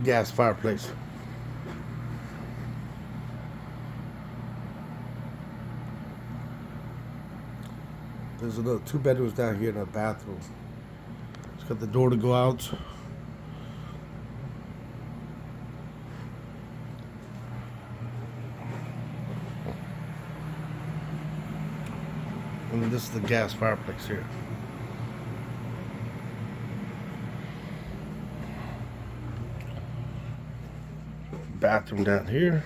gas fireplace. There's another 2 bedrooms down here and a bathroom. It's got the door to go out. And this is the gas fireplace here. Bathroom down here.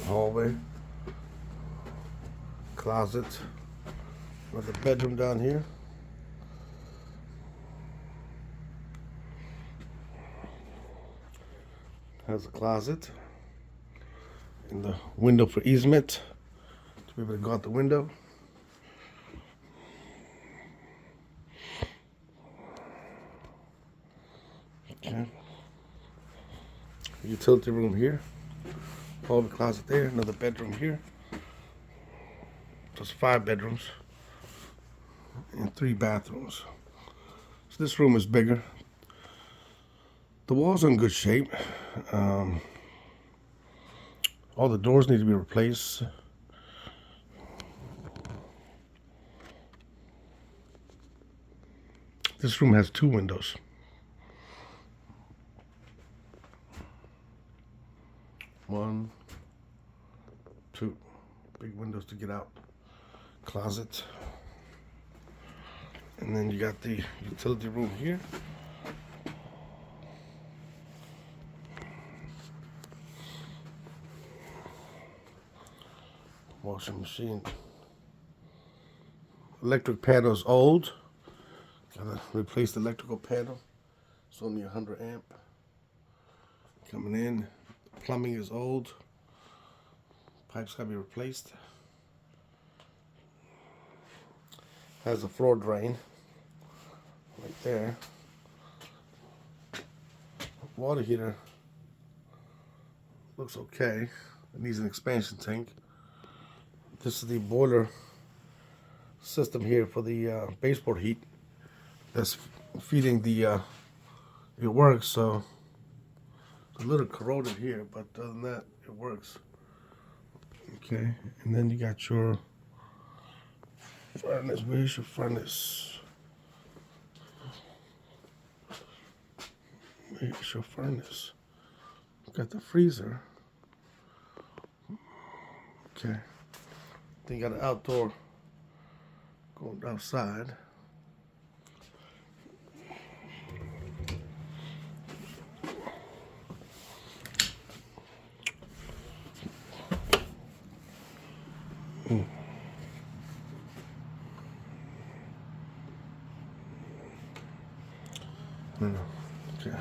Hallway, closet, another bedroom down here. Has a closet and the window for easement to be able to go out the window. Okay. Utility room here. Hallway closet there, another bedroom here. Just 5 bedrooms and 3 bathrooms. So this room is bigger. The walls are in good shape. All the doors need to be replaced. This room has 2 windows. One, 2 big windows to get out. Closet. And then you got the utility room here. Washing machine. Electric panel is old. Gotta replace the electrical panel. It's only 100 amp. Coming in. Plumbing is old. Pipes gotta be replaced. Has a floor drain right there. Water heater looks okay. It needs an expansion tank. This is the boiler system here for the baseboard heat that's feeding the it works. So it's a little corroded here, but other than that, it works. Okay, and then you got your furnace. Where's your furnace? Where's your furnace? Got the freezer. Okay. Then you got an outdoor going outside. No. Okay.